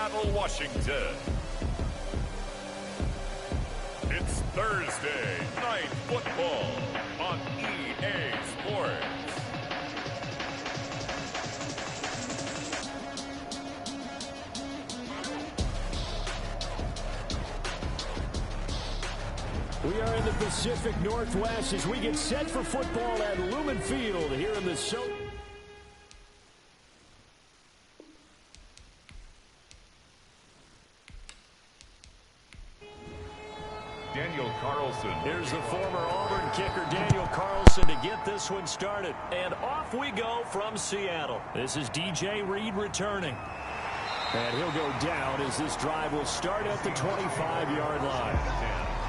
Seattle, Washington. It's Thursday Night Football on EA Sports. We are in the Pacific Northwest as we get set for football at Lumen Field here in the Daniel Carlson. Here's the former Auburn kicker Daniel Carlson to get this one started. And off we go from Seattle. This is DJ Reed returning. And he'll go down as this drive will start at the 25-yard line.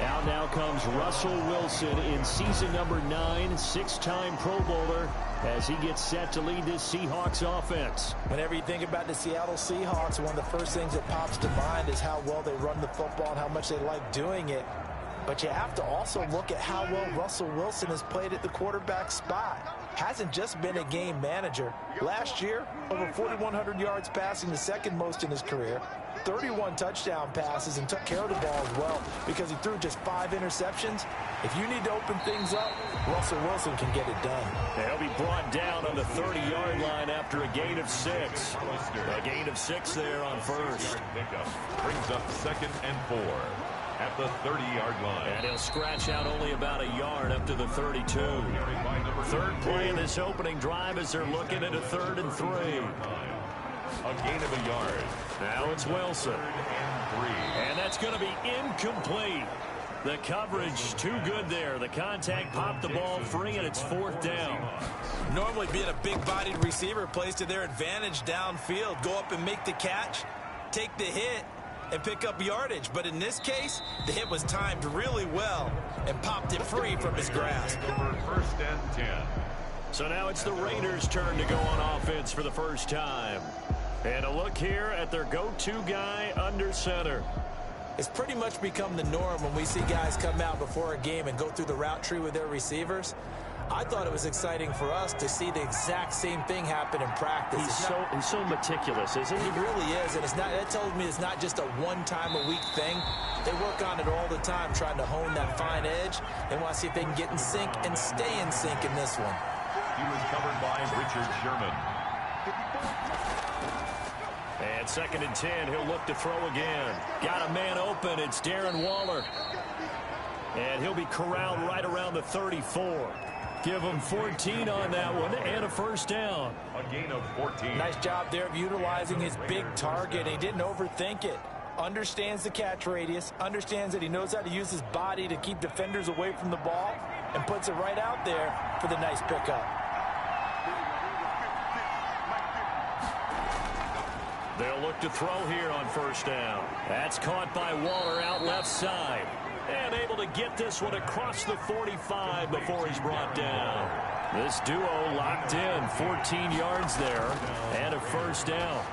Out now comes Russell Wilson in season number 9, six-time Pro Bowler, as he gets set to lead this Seahawks offense. Whenever you think about the Seattle Seahawks, one of the first things that pops to mind is how well they run the football and how much they like doing it. But you have to also look at how well Russell Wilson has played at the quarterback spot. Hasn't just been a game manager. Last year, over 4,100 yards passing, the second most in his career. 31 touchdown passes and took care of the ball as well because he threw just 5 interceptions. If you need to open things up, Russell Wilson can get it done. He'll be brought down on the 30-yard line after a gain of 6. A gain of 6 there on first. Pickup brings up 2nd and 4 at the 30-yard line. And he'll scratch out only about a yard up to the 32. Third play in this opening drive as they're looking at a 3rd and 3. A gain of a yard. Now it's Wilson. And that's going to be incomplete. The coverage too good there. The contact popped the ball free, and it's 4th down. Normally being a big-bodied receiver plays to their advantage downfield. Go up and make the catch, take the hit, and pick up yardage. But in this case, the hit was timed really well and popped it free from his grasp. Over 1st and 10. So now it's the Raiders' turn to go on offense for the first time. And a look here at their go-to guy under center. It's pretty much become the norm when we see guys come out before a game and go through the route tree with their receivers. I thought it was exciting for us to see the exact same thing happen in practice. He's so meticulous, isn't he? He really is, and that tells me it's not just a one-time-a-week thing. They work on it all the time, trying to hone that fine edge. They want to see if they can get in sync and stay in sync in this one. He was covered by Richard Sherman. And 2nd and 10, he'll look to throw again. Got a man open, it's Darren Waller. And he'll be corralled right around the 34. Give him 14 on that one and a 1st down. A gain of 14. Nice job there of utilizing his big target. He didn't overthink it. Understands the catch radius, understands that he knows how to use his body to keep defenders away from the ball, and puts it right out there for the nice pickup. They'll look to throw here on 1st down. That's caught by Waller out left side. And able to get this one across the 45 before he's brought down. This duo locked in, 14 yards there, and a 1st down.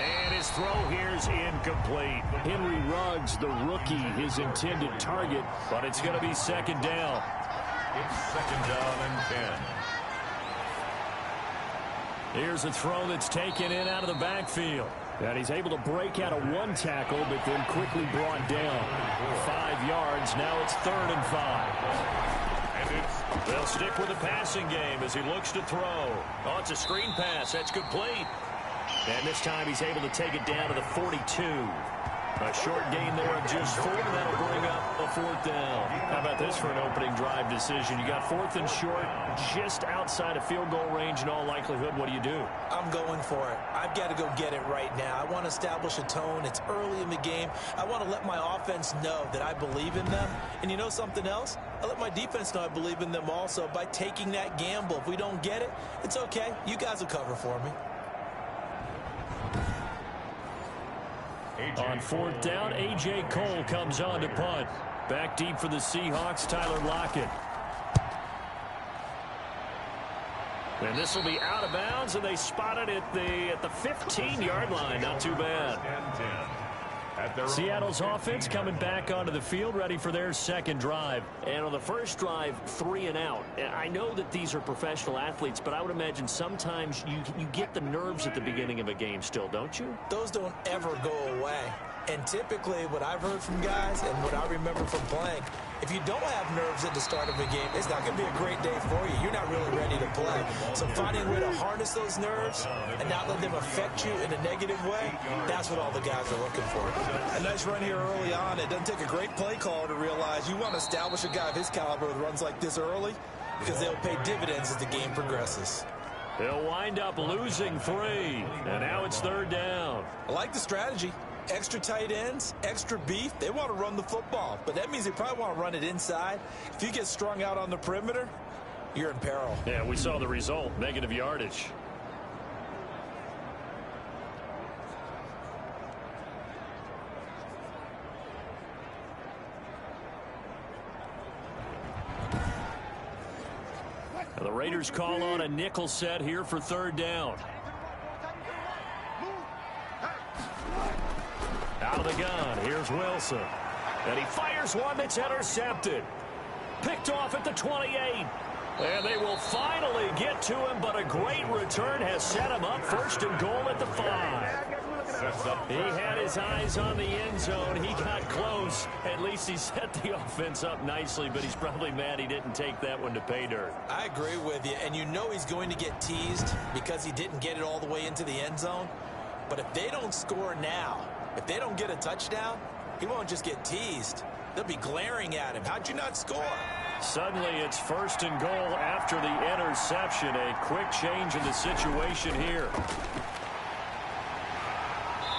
And his throw here is incomplete. Henry Ruggs, the rookie, his intended target, but it's going to be 2nd down. It's 2nd down and 10. Here's a throw that's taken in out of the backfield. And he's able to break out of 1 tackle, but then quickly brought down. 5 yards, now it's 3rd and 5. And they'll stick with the passing game as he looks to throw. Oh, it's a screen pass, that's complete. And this time he's able to take it down to the 42. A short gain there of just 4, and that'll bring up a 4th down. How about this for an opening drive decision? You got 4th and short, just outside of field goal range in all likelihood. What do you do? I'm going for it. I've got to go get it right now. I want to establish a tone. It's early in the game. I want to let my offense know that I believe in them. And you know something else? I let my defense know I believe in them also by taking that gamble. If we don't get it, it's okay. You guys will cover for me. On 4th down, A.J. Cole comes on to punt. Back deep for the Seahawks, Tyler Lockett. And this will be out of bounds, and they spot it at the 15-yard line. Not too bad. Seattle's offense coming back onto the field, ready for their second drive. And on the first drive, 3 and out. I know that these are professional athletes, but I would imagine sometimes you get the nerves at the beginning of a game still, don't you? Those don't ever go away. And typically, what I've heard from guys and what I remember from playing, if you don't have nerves at the start of a game, it's not going to be a great day for you. You're not really ready to play. So finding a way to harness those nerves and not let them affect you in a negative way, that's what all the guys are looking for. A nice run here early on. It doesn't take a great play call to realize you want to establish a guy of his caliber with runs like this early because they'll pay dividends as the game progresses. He'll wind up losing 3, and now it's 3rd down. I like the strategy. Extra tight ends, extra beef, they want to run the football. But that means they probably want to run it inside. If you get strung out on the perimeter, you're in peril. Yeah, we saw the result, negative yardage. And the Raiders call on a nickel set here for 3rd down. Out of the gun, here's Wilson. And he fires one that's intercepted. Picked off at the 28. And they will finally get to him, but a great return has set him up 1st and goal at the 5. He had his eyes on the end zone. He got close. At least he set the offense up nicely, but he's probably mad he didn't take that one to pay dirt. I agree with you, and you know he's going to get teased because he didn't get it all the way into the end zone. But if they don't score now, if they don't get a touchdown, he won't just get teased. They'll be glaring at him. How'd you not score? Suddenly it's 1st and goal after the interception. A quick change in the situation here.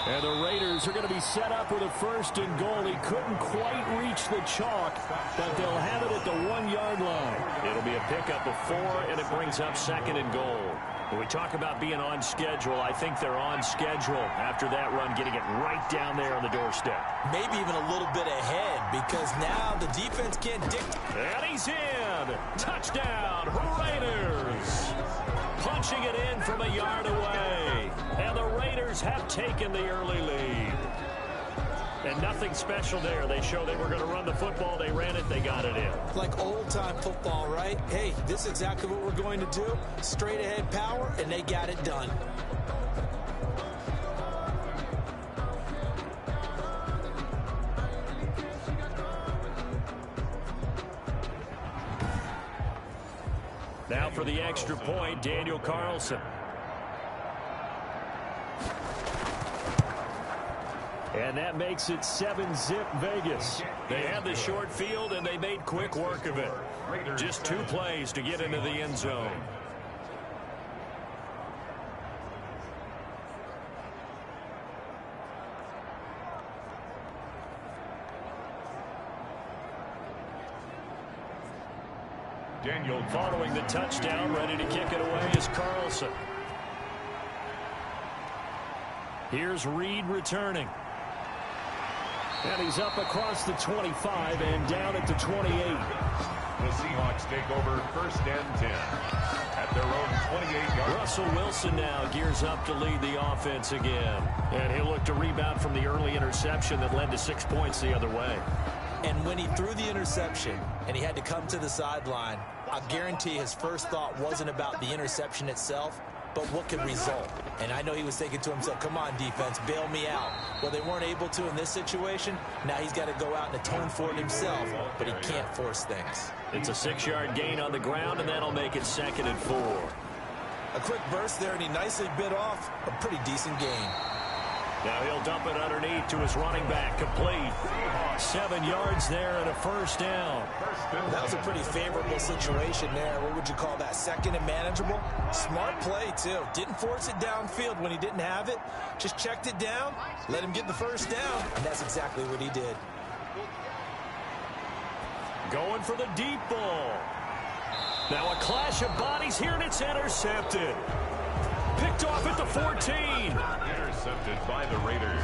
And the Raiders are going to be set up with a 1st and goal. He couldn't quite reach the chalk, but they'll have it at the 1-yard line. It'll be a pickup of 4, and it brings up 2nd and goal. When we talk about being on schedule, I think they're on schedule after that run, getting it right down there on the doorstep. Maybe even a little bit ahead because now the defense can't dictate. And he's in. Touchdown, Raiders. Punching it in from a yard away. And the Raiders have taken the early lead. And nothing special there. They showed they were going to run the football. They ran it. They got it in. Like old-time football, right? Hey, this is exactly what we're going to do. Straight ahead power, and they got it done. Now for the extra point, Daniel Carlson. And that makes it 7-zip Vegas. They had the short field, and they made quick work of it. Just 2 plays to get into the end zone. Daniel following the touchdown, ready to kick it away is Carlson. Here's Reed returning. And he's up across the 25 and down at the 28. The Seahawks take over 1st and 10 at their own 28-yard. Russell Wilson now gears up to lead the offense again. And he'll look to rebound from the early interception that led to 6 points the other way. And when he threw the interception and he had to come to the sideline, I guarantee his first thought wasn't about the interception itself, but what could result. And I know he was thinking to himself, come on, defense, bail me out. Well, they weren't able to in this situation. Now he's got to go out and atone for it himself, but he can't force things. It's a 6-yard gain on the ground, and that'll make it 2nd and 4. A quick burst there, and he nicely bit off a pretty decent gain. Now he'll dump it underneath to his running back, complete. 7 yards there and a 1st down. That was a pretty favorable situation there. What would you call that? 2nd and manageable? Smart play, too. Didn't force it downfield when he didn't have it. Just checked it down, let him get the 1st down, and that's exactly what he did. Going for the deep ball. Now a clash of bodies here, and it's intercepted. Picked off at the 14. Intercepted by the Raiders.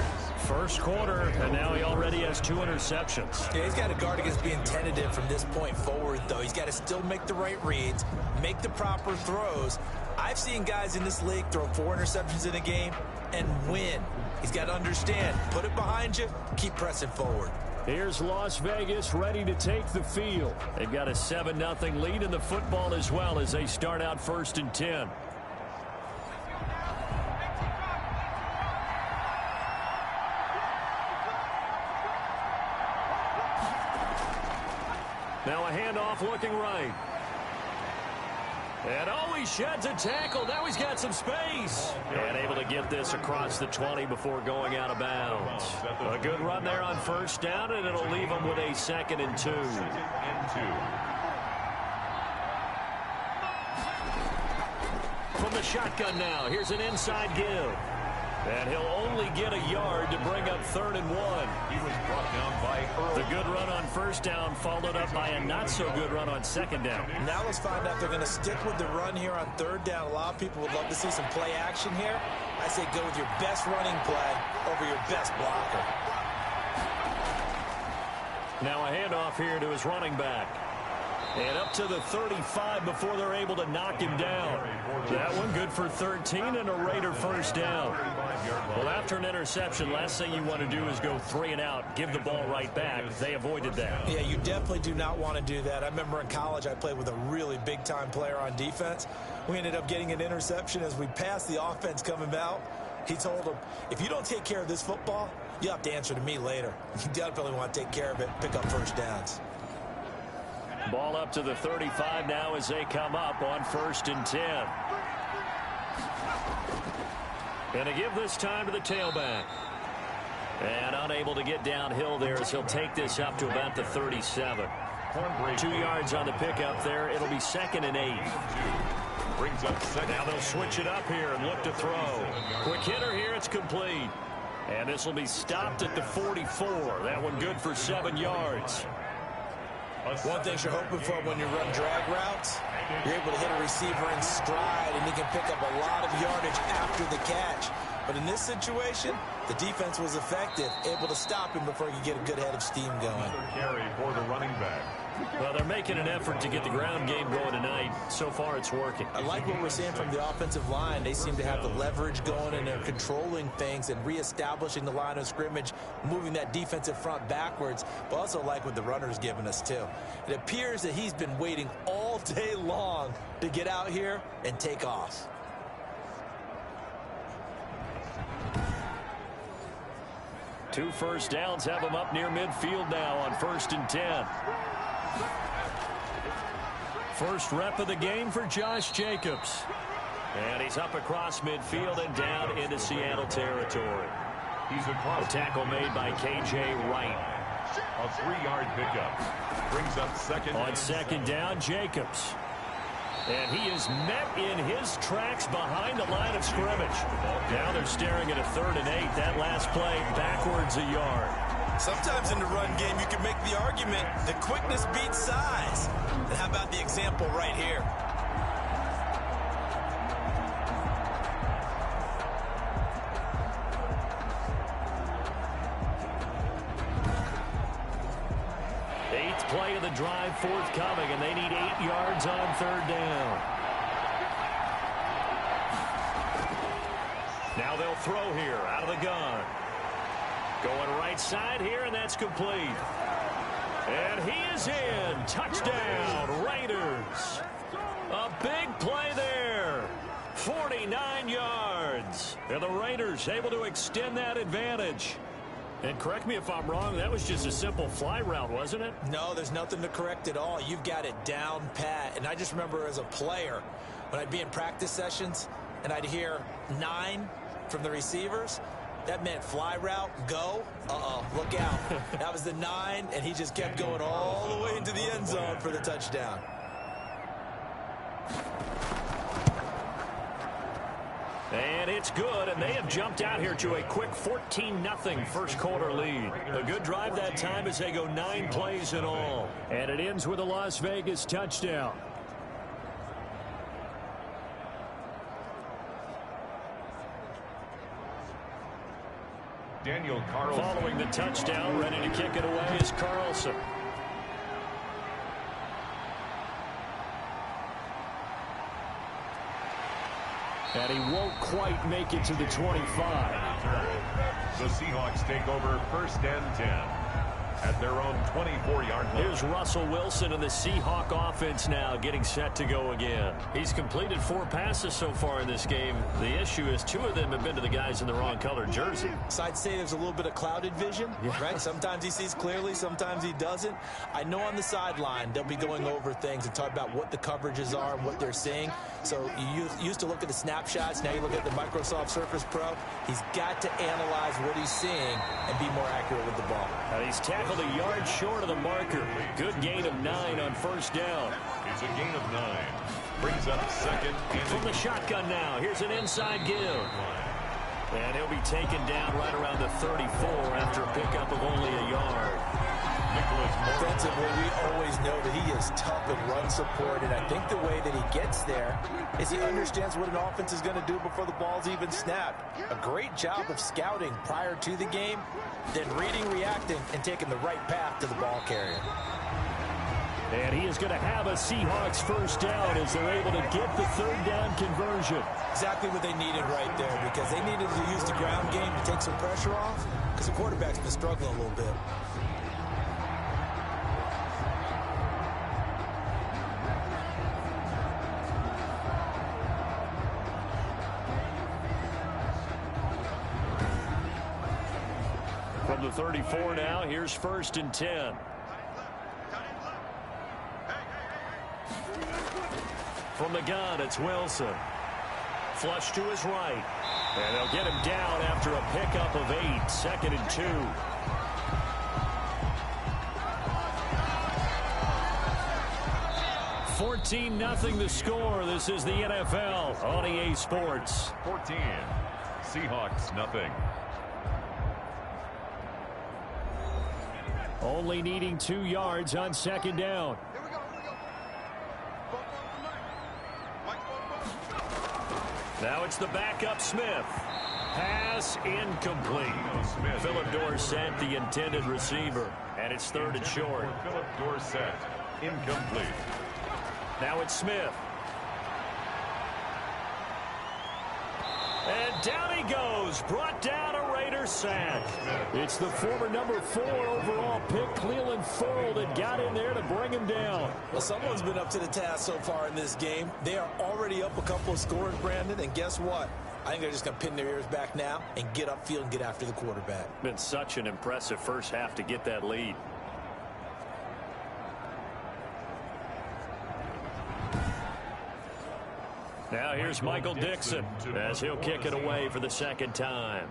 First quarter, and now he already has 2 interceptions. Yeah, he's got to guard against being tentative from this point forward, though. He's got to still make the right reads, make the proper throws, I've seen guys in this league throw 4 interceptions in a game and win. He's got to understand, put it behind you, keep pressing forward. Here's Las Vegas ready to take the field. They've got a 7-0 lead in the football as well as they start out 1st and 10. Now a handoff looking right. And he sheds a tackle. Now he's got some space. And able to get this across the 20 before going out of bounds. A good run there on 1st down, and it'll leave him with a 2nd and 2. From the shotgun now, here's an inside give. And he'll only get a yard to bring up 3rd and 1. He was brought down by Earl. The good run on 1st down followed up by a not-so-good run on 2nd down. Now let's find out if they're going to stick with the run here on 3rd down. A lot of people would love to see some play action here. I say go with your best running play over your best blocker. Now a handoff here to his running back. And up to the 35 before they're able to knock him down. That one good for 13 and a Raider 1st down. Well, after an interception, last thing you want to do is go 3 and out, give the ball right back. They avoided that. Yeah, you definitely do not want to do that. I remember in college I played with a really big-time player on defense. We ended up getting an interception as we passed the offense coming out. He told him, if you don't take care of this football, you have to answer to me later. You definitely want to take care of it, pick up 1st downs. Ball up to the 35 now as they come up on 1st and 10. And a give this time to the tailback. And unable to get downhill there as he'll take this up to about the 37. 2 yards on the pickup there. It'll be 2nd and 8. Brings up 2nd. Now they'll switch it up here and look to throw. Quick hitter here. It's complete. And this will be stopped at the 44. That one good for 7 yards. One thing you're hoping for when you run drag routes, you're able to hit a receiver in stride, and he can pick up a lot of yardage after the catch. But in this situation, the defense was effective, able to stop him before he could get a good head of steam going. Carry for the running back. Well, they're making an effort to get the ground game going tonight. So far, it's working. I like what we're seeing from the offensive line. They seem to have the leverage going, and they're controlling things and reestablishing the line of scrimmage, moving that defensive front backwards, but also like what the runner's giving us, too. It appears that he's been waiting all day long to get out here and take off. Two 1st downs have him up near midfield now on 1st and 10. First rep of the game for Josh Jacobs. And he's up across midfield and down into Seattle territory. He's across. A tackle made by K.J. Wright. A 3-yard pickup. Brings up 2nd. On 2nd down, Jacobs. And he is met in his tracks behind the line of scrimmage. Now they're staring at a 3rd and 8. That last play backwards a yard. Sometimes in the run game, you can make the argument that quickness beats size. And how about the example right here? Eighth play of the drive forthcoming, and they need 8 yards on 3rd down. Now they'll throw here out of the gun. Going right side here, and that's complete. And he is in. Touchdown, Raiders. A big play there. 49 yards. And the Raiders able to extend that advantage. And correct me if I'm wrong, that was just a simple fly route, wasn't it? No, there's nothing to correct at all. You've got it down pat. And I just remember as a player, when I'd be in practice sessions and I'd hear 9 from the receivers, that meant fly route, go. Look out. That was the 9, and he just kept going all the way into the end zone for the touchdown. And it's good, and they have jumped out here to a quick 14-0 first quarter lead. A good drive that time as they go 9 plays in all. And it ends with a Las Vegas touchdown. Daniel Carlson. Following the touchdown, ready to kick it away is Carlson. And he won't quite make it to the 25. The Seahawks take over 1st and 10 at their own 24-yard line. Here's Russell Wilson and the Seahawk offense now getting set to go again. He's completed 4 passes so far in this game. The issue is 2 of them have been to the guys in the wrong colored jersey. So I'd say there's a little bit of clouded vision, right? Sometimes he sees clearly, sometimes he doesn't. I know on the sideline they'll be going over things and talk about what the coverages are and what they're seeing. So you used to look at the snapshots. Now you look at the Microsoft Surface Pro. He's got to analyze what he's seeing and be more accurate with the ball. And he's tackled a yard short of the marker. Good gain of 9 on 1st down. It's a gain of 9. Brings up 2nd and From the shotgun now, here's an inside give. And he'll be taken down right around the 34 after a pickup of only a yard. Defensively, we always know that he is tough in run support, and I think the way that he gets there is he understands what an offense is going to do before the ball's even snapped. A great job of scouting prior to the game, then reading, reacting, and taking the right path to the ball carrier. And he is going to have a Seahawks 1st down as they're able to get the 3rd down conversion. Exactly what they needed right there, because they needed to use the ground game to take some pressure off, because the quarterback's been struggling a little bit. From the 34 now, here's 1st and 10. From the gun, it's Wilson. Flush to his right. And they'll get him down after a pickup of 8. 2nd and 2. $14-0 the score. This is the NFL on EA Sports. 14. Seahawks, nothing. Only needing 2 yards on 2nd down. Now it's the backup Smith. Pass incomplete. Philip Dorsett, the intended receiver. And it's 3rd and short. Philip Dorsett, incomplete. Now it's Smith. And down he goes. Brought down a Raider sack. It's the former number 4 overall pick, Cleveland Ferrell, that got in there to bring him down. Well, someone's been up to the task so far in this game. They are already up a couple of scores, Brandon, and guess what? I think they're just going to pin their ears back now and get upfield and get after the quarterback. Been such an impressive first half to get that lead. Now here's Michael Dixon as he'll kick it away for the 2nd time.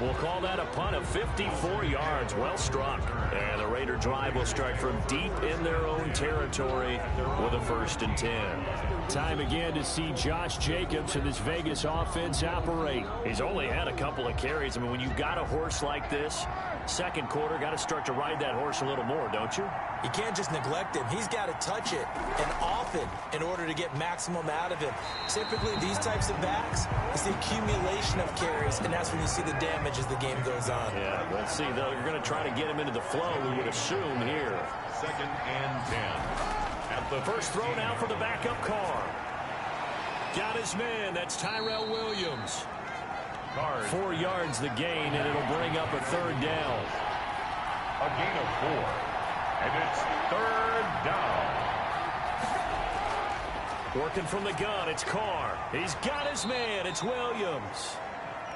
We'll call that a punt of 54 yards. Well struck. And the Raider drive will start from deep in their own territory with a 1st and 10. Time again to see Josh Jacobs and this Vegas offense operate. He's only had a couple of carries. I mean, when you've got a horse like this, 2nd quarter, got to start to ride that horse a little more, don't you? You can't just neglect him. He's got to touch it, and often, in order to get maximum out of him. Typically, these types of backs, it's the accumulation of carries, and that's when you see the damage as the game goes on. Yeah, let's see, though. You're going to try to get him into the flow, we would assume here. 2nd and 10. At the first throw now for the backup Carr. Got his man. That's Tyrell Williams. 4 yards the gain, and it'll bring up a 3rd down. A gain of 4. And it's 3rd down. Working from the gun, it's Carr. He's got his man. It's Williams.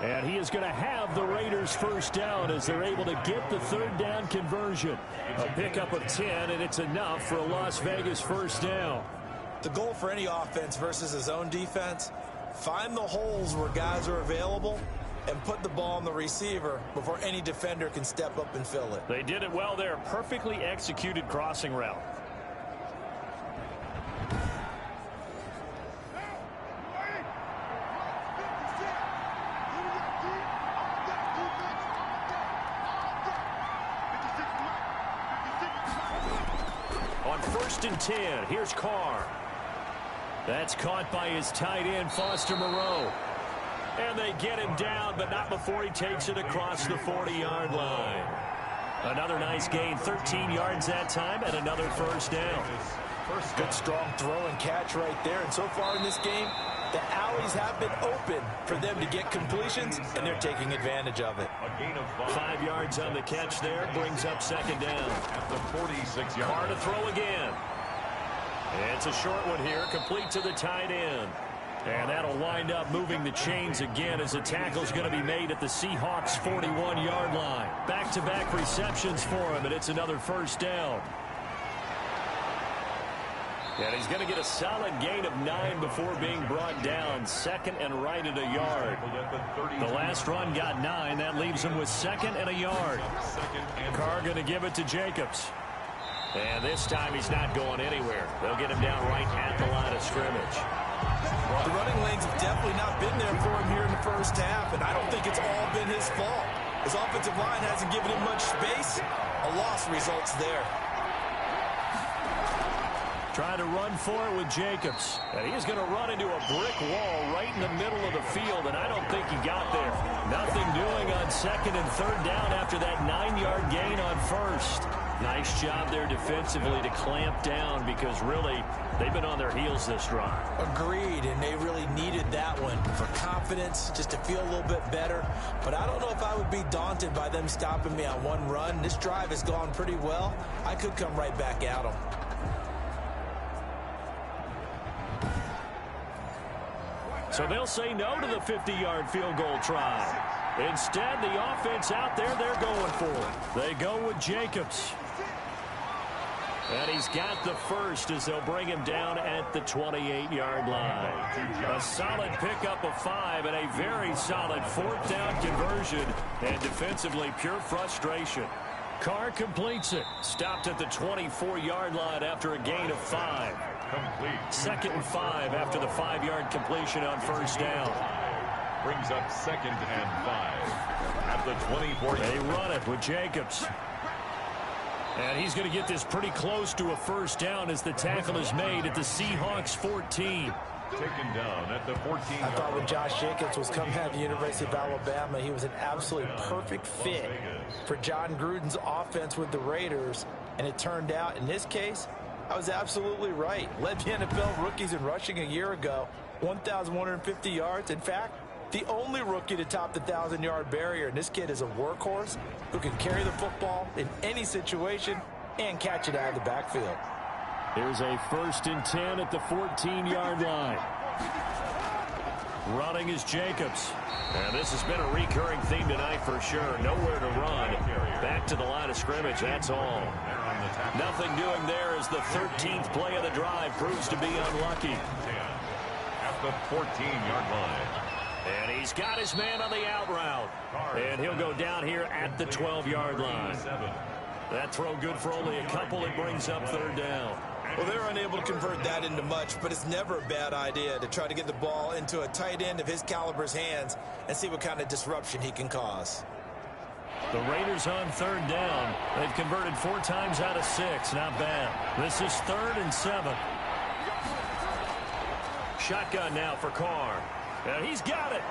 And he is going to have the Raiders' 1st down as they're able to get the 3rd down conversion. A pickup of 10, and it's enough for a Las Vegas 1st down. The goal for any offense versus his own defense, find the holes where guys are available and put the ball on the receiver before any defender can step up and fill it. They did it well there. Perfectly executed crossing route. On 1st and 10, here's Carr. That's caught by his tight end, Foster Moreau. And they get him down, but not before he takes it across the 40-yard line. Another nice gain, 13 yards that time, and another first down. Good strong throw and catch right there. And so far in this game, the alleys have been open for them to get completions, and they're taking advantage of it. 5 yards on the catch there, brings up second down. At the 46-yard Carr to throw again. It's a short one here, complete to the tight end. And that'll wind up moving the chains again as the tackle's going to be made at the Seahawks' 41-yard line. Back-to-back receptions for him, and it's another first down. And he's going to get a solid gain of 9 before being brought down. Second and right at a yard. The last run got 9. That leaves him with second and a yard. Carr going to give it to Jacobs. And this time he's not going anywhere. They'll get him down right at the line of scrimmage. The running lanes have definitely not been there for him here in the first half, and I don't think it's all been his fault. His offensive line hasn't given him much space. A loss results there. Trying to run for it with Jacobs. And he's going to run into a brick wall right in the middle of the field, and I don't think he got there. Nothing doing on second and third down after that 9-yard gain on first. Nice job there defensively to clamp down because really they've been on their heels this drive. Agreed, and they really needed that one for confidence, just to feel a little bit better. But I don't know if I would be daunted by them stopping me on one run. This drive has gone pretty well. I could come right back at them. So they'll say no to the 50-yard field goal try. Instead, the offense out there, they're going for it. They go with Jacobs. And he's got the first as they'll bring him down at the 28-yard line. A solid pickup of 5 and a very solid fourth down conversion. And defensively, pure frustration. Carr completes it. Stopped at the 24-yard line after a gain of 5. complete. Second and 5 after the 5-yard completion on first down. Brings up second and 5 at the 24. They run it with Jacobs. And he's going to get this pretty close to a first down as the tackle is made at the Seahawks 14. Taken down at the 14. I thought when Josh Jacobs was coming out of the University of Alabama, he was an absolutely perfect fit for John Gruden's offense with the Raiders. And it turned out, in this case, I was absolutely right. Led the NFL rookies in rushing a year ago, 1,150 yards. In fact, the only rookie to top the 1,000-yard barrier. And this kid is a workhorse who can carry the football in any situation and catch it out of the backfield. Here's a 1st and 10 at the 14-yard line. Running is Jacobs. And this has been a recurring theme tonight for sure. Nowhere to run. Back to the line of scrimmage, that's all. Nothing doing there as the 13th play of the drive proves to be unlucky. At the 14-yard line. And he's got his man on the out route. And he'll go down here at the 12-yard line. That throw good for only a couple. It brings up third down. Well, they're unable to convert that into much, but it's never a bad idea to try to get the ball into a tight end of his caliber's hands and see what kind of disruption he can cause. The Raiders on third down. They've converted 4 times out of 6. Not bad. This is 3rd and 7. Shotgun now for Carr. And he's got it.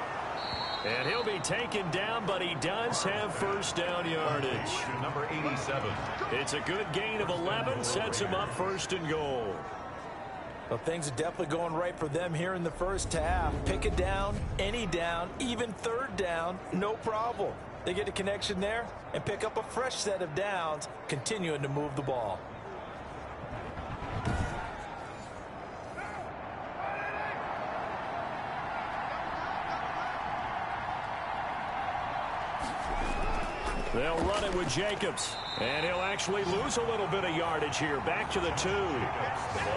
And he'll be taken down, but he does have first down yardage. Number 87. It's a good gain of 11. Sets him up 1st and goal. Well, things are definitely going right for them here in the first half. Pick it down, any down, even third down, no problem. They get a connection there and pick up a fresh set of downs, continuing to move the ball. They'll run it with Jacobs. And he'll actually lose a little bit of yardage here. Back to the 2.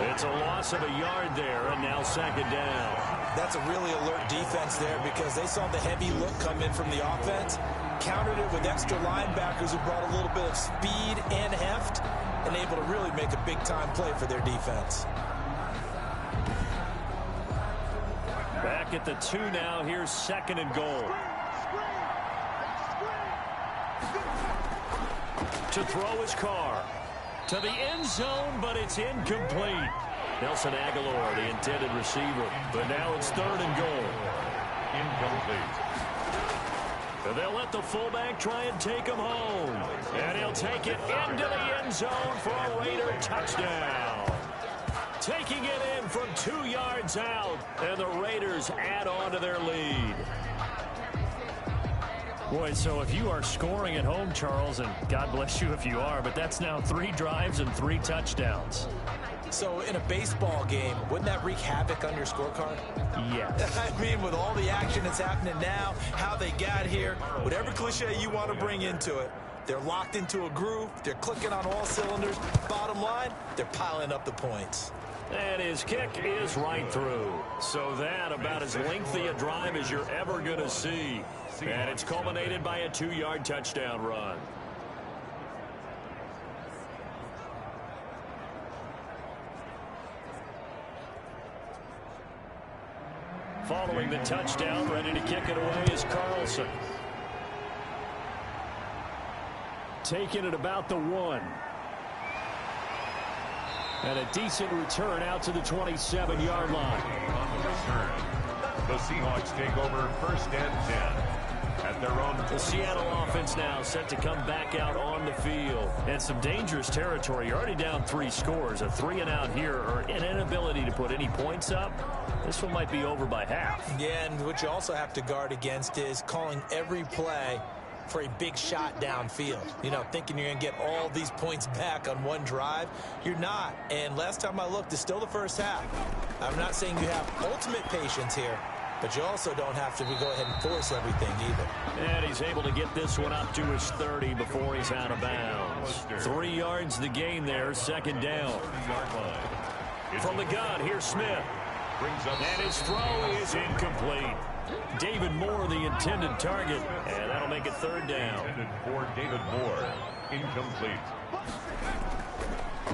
It's a loss of a yard there, and now 2nd down. That's a really alert defense there because they saw the heavy look come in from the offense, countered it with extra linebackers who brought a little bit of speed and heft, and able to really make a big-time play for their defense. Back at the 2 now. Here's 2nd and goal. To throw his Carr to the end zone, but it's incomplete. Nelson Aguilar, the intended receiver, but now it's 3rd and goal. Incomplete. They'll let the fullback try and take him home. And he'll take it into the end zone for a Raider touchdown. Taking it in from 2 yards out, and the Raiders add on to their lead. Boy, so if you are scoring at home, Charles, and God bless you if you are, but that's now 3 drives and 3 touchdowns. So in a baseball game, wouldn't that wreak havoc on your scorecard? Yes. I mean, with all the action that's happening now, how they got here, whatever cliche you want to bring into it, they're locked into a groove, they're clicking on all cylinders. Bottom line, they're piling up the points. And his kick is right through. So that about as lengthy a drive as you're ever going to see. And it's culminated by a 2-yard touchdown run. Following the touchdown, ready to kick it away is Carlson. Taking it about the 1. And a decent return out to the 27-yard line. On the return, the Seahawks take over 1st and 10. At their own. The Seattle offense now set to come back out on the field. And some dangerous territory. You're already down 3 scores. A 3-and-out here, or an inability to put any points up. This one might be over by half. Yeah, and what you also have to guard against is calling every play for a big shot downfield. You know, thinking you're going to get all these points back on one drive. You're not. And last time I looked, it's still the first half. I'm not saying you have ultimate patience here, but you also don't have to go ahead and force everything either. And he's able to get this one up to his 30 before he's out of bounds. 3 yards the gain there, 2nd down. From the gun, here's Smith. And his throw is incomplete. David Moore, the intended target, and that'll make it 3rd down. For David Moore, incomplete.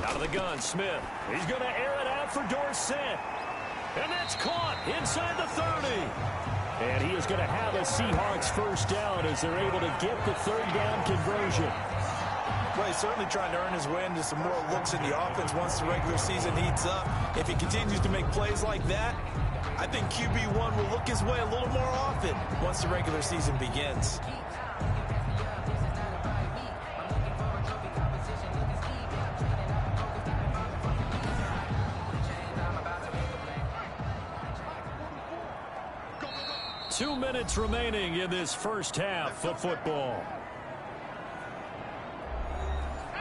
Out of the gun, Smith. He's going to air it out for Dorsett. And that's caught inside the 30. And he is going to have a Seahawks 1st down as they're able to get the 3rd down conversion. Well, he's certainly trying to earn his way into some more looks in the offense once the regular season heats up. If he continues to make plays like that, I think QB1 will look his way a little more often once the regular season begins. Two minutes remaining in this first half of football.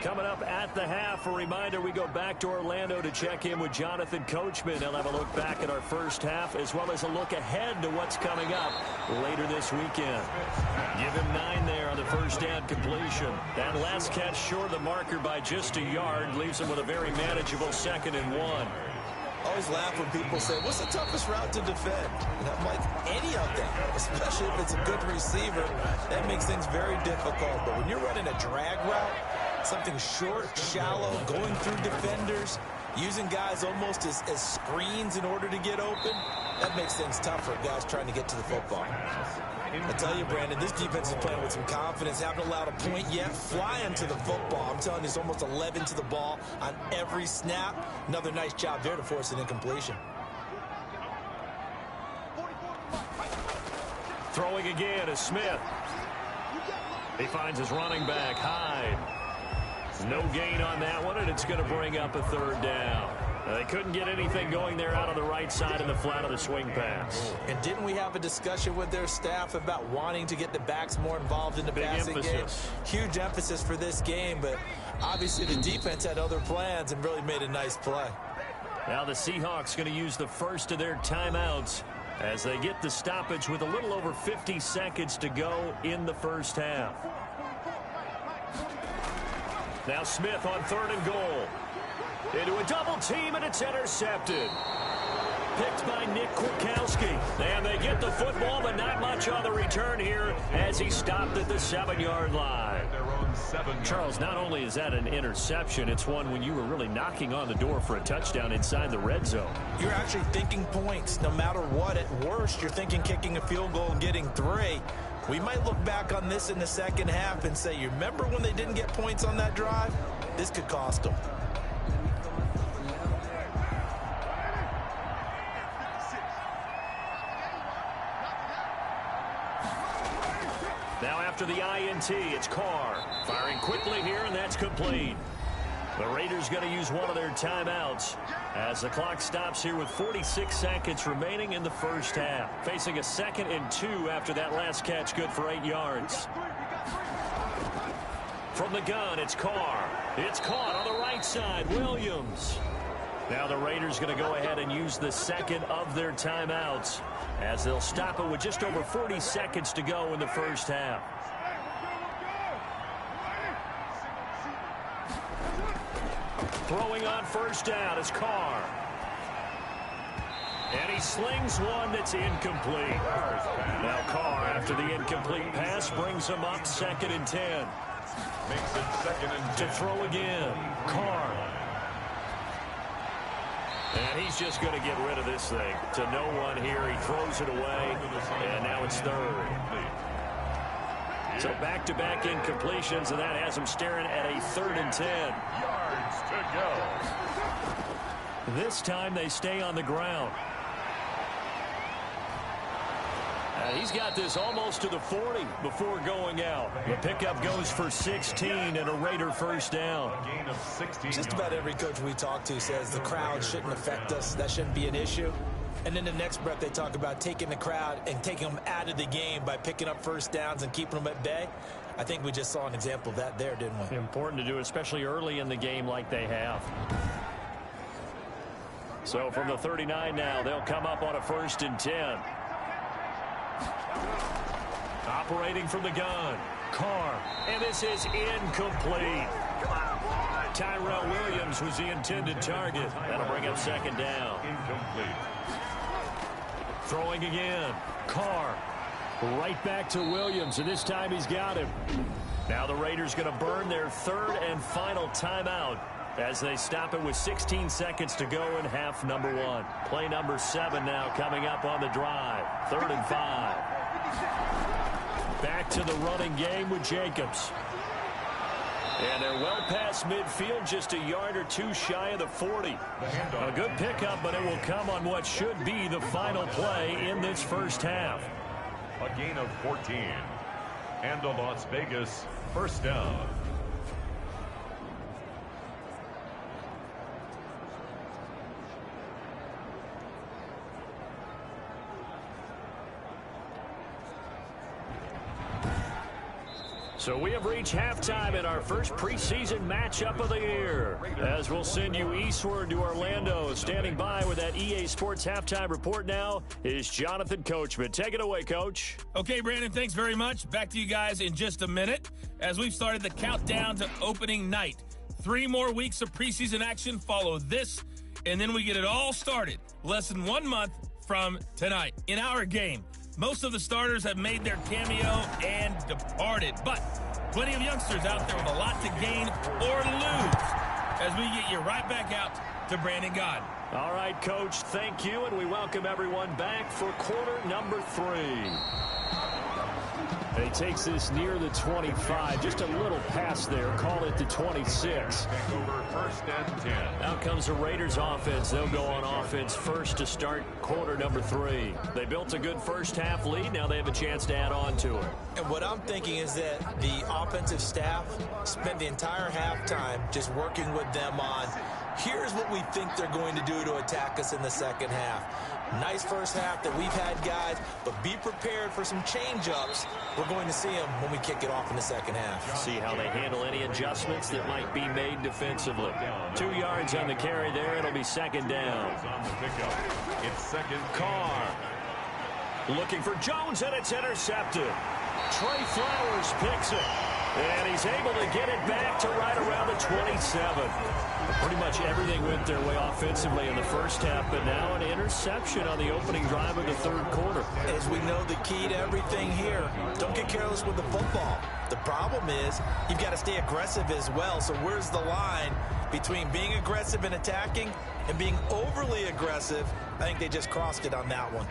Coming up at the half, a reminder, we go back to Orlando to check in with Jonathan Coachman. He'll have a look back at our first half as well as a look ahead to what's coming up later this weekend. Give him 9 there on the 1st down completion. That last catch short of the marker by just a yard leaves him with a very manageable 2nd and 1. I always laugh when people say, what's the toughest route to defend? And I'm like, any of them, especially if it's a good receiver. That makes things very difficult. But when you're running a drag route, something short, shallow, going through defenders, using guys almost as screens in order to get open, that makes things tough for guys trying to get to the football. I tell you, Brandon, this defense is playing with some confidence. Haven't allowed a point yet. Flying to the football. I'm telling you, it's almost 11 to the ball on every snap. Another nice job there to force an incompletion. Throwing again is Smith. He finds his running back, Hyde. No gain on that one, and it's going to bring up a 3rd down. They couldn't get anything going there out on the right side in the flat of the swing pass. And didn't we have a discussion with their staff about wanting to get the backs more involved in the passing game? Huge emphasis for this game, but obviously the defense had other plans and really made a nice play. Now the Seahawks going to use the first of their timeouts as they get the stoppage with a little over 50 seconds to go in the first half. Now Smith on 3rd and goal. Into a double team, and it's intercepted. Picked by Nick Kwiatkowski. And they get the football, but not much on the return here as he stopped at the 7-yard line. Charles, not only is that an interception, it's one when you were really knocking on the door for a touchdown inside the red zone. You're actually thinking points no matter what. At worst, you're thinking kicking a field goal and getting 3. We might look back on this in the second half and say, you remember when they didn't get points on that drive? This could cost them. Now after the INT, it's Carr. Firing quickly here, and that's complete. The Raiders going to use one of their timeouts as the clock stops here with 46 seconds remaining in the first half. Facing a 2nd and 2 after that last catch, good for 8 yards. From the gun, it's Carr. It's caught on the right side, Williams. Now the Raiders going to go ahead and use the 2nd of their timeouts as they'll stop it with just over 40 seconds to go in the first half. Throwing on first down is Carr. And he slings one that's incomplete. Now Carr, after the incomplete pass, brings him up 2nd and 10. Makes it 2nd and 10. To throw again, Carr. And he's just going to get rid of this thing. To no one here, he throws it away, and now it's 3rd. So back-to-back incompletions, and that has him staring at a 3rd and 10. Yards to go. This time they stay on the ground. He's got this almost to the 40 before going out. The pickup goes for 16 and a Raider first down. A gain of 16 Just about every coach we talk to says the crowd shouldn't affect us. That shouldn't be an issue. And then the next breath they talk about taking the crowd and taking them out of the game by picking up first downs and keeping them at bay. I think we just saw an example of that there, didn't we? Important to do, especially early in the game like they have. So from the 39 now, they'll come up on a 1st and 10. Operating from the gun, Carr, and this is incomplete. Tyrell Williams was the intended target. That'll bring up 2nd down. incomplete. Throwing again, Carr, right back to Williams, and this time he's got him. Now the Raiders going to burn their 3rd and final timeout as they stop it with 16 seconds to go in half number 1. Play number 7 now coming up on the drive. 3rd and 5. Back to the running game with Jacobs. And they're well past midfield, just a yard or 2 shy of the 40. A good pickup, but it will come on what should be the final play in this first half. A gain of 14. And a Las Vegas first down. So we have reached halftime in our first preseason matchup of the year. As we'll send you eastward to Orlando. Standing by with that EA Sports halftime report now is Jonathan Coachman. Take it away, Coach. Okay, Brandon, thanks very much. Back to you guys in just a minute as we've started the countdown to opening night. 3 more weeks of preseason action follow this, and then we get it all started less than 1 month from tonight. In our game, most of the starters have made their cameo and departed, but plenty of youngsters out there with a lot to gain or lose as we get you right back out to Brandon Gaudin. All right, Coach, thank you, and we welcome everyone back for quarter number 3. And he takes this near the 25, just a little pass there, call it the 26. Take over 1st and 10. Out comes the Raiders offense. They'll go on offense first to start quarter number 3. They built a good first half lead. Now they have a chance to add on to it. And what I'm thinking is that the offensive staff spent the entire halftime just working with them on, here's what we think they're going to do to attack us in the second half. Nice first half that we've had, guys, but be prepared for some change-ups. We're going to see them when we kick it off in the second half. See how they handle any adjustments that might be made defensively. 2 yards on the carry there. It'll be 2nd down. On the pickup. It's 2nd. Carr looking for Jones, and it's intercepted. Trey Flowers picks it, and he's able to get it back to right around the 27. Pretty much everything went their way offensively in the first half, but now an interception on the opening drive of the 3rd quarter. As we know, the key to everything here, don't get careless with the football. The problem is you've got to stay aggressive as well. So where's the line between being aggressive and attacking and being overly aggressive? I think they just crossed it on that one.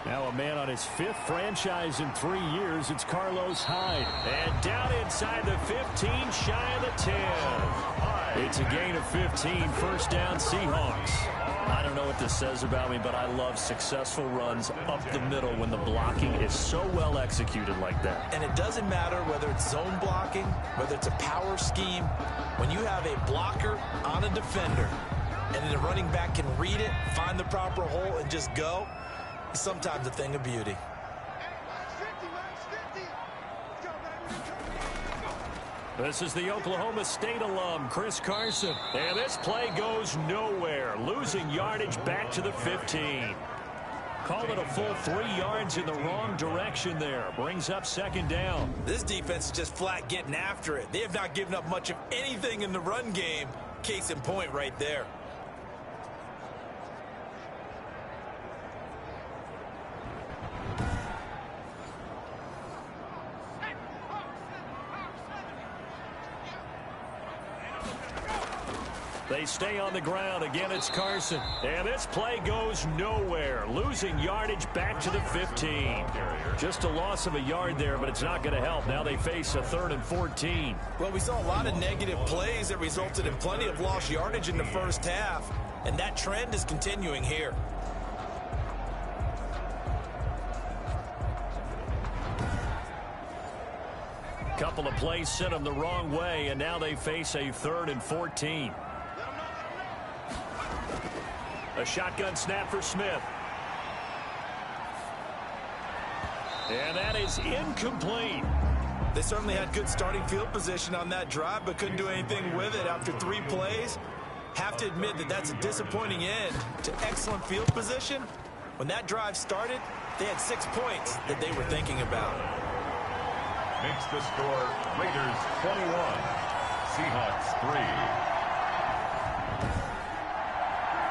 Now a man on his 5th franchise in 3 years. It's Carlos Hyde. And down inside the 15, shy of the 10. It's a gain of 15. First down, Seahawks. I don't know what this says about me, but I love successful runs up the middle when the blocking is so well executed like that. And it doesn't matter whether it's zone blocking, whether it's a power scheme. When you have a blocker on a defender and then the running back can read it, find the proper hole, and just go, it's sometimes a thing of beauty. This is the Oklahoma State alum, Chris Carson. And this play goes nowhere, losing yardage back to the 15. Called it a full 3 yards in the wrong direction there. Brings up second down. This defense is just flat getting after it. They have not given up much of anything in the run game. Case in point right there. They stay on the ground. Again, it's Carson. And this play goes nowhere. Losing yardage back to the 15. Just a loss of a yard there, but it's not going to help. Now they face a 3rd and 14. Well, we saw a lot of negative plays that resulted in plenty of lost yardage in the first half. And that trend is continuing here. Couple of plays sent them the wrong way, and now they face a 3rd and 14. A shotgun snap for Smith. And that is incomplete. They certainly had good starting field position on that drive, but couldn't do anything with it after 3 plays. Have to admit that that's a disappointing end to excellent field position. When that drive started, they had 6 points that they were thinking about. Makes the score Raiders 21, Seahawks 3.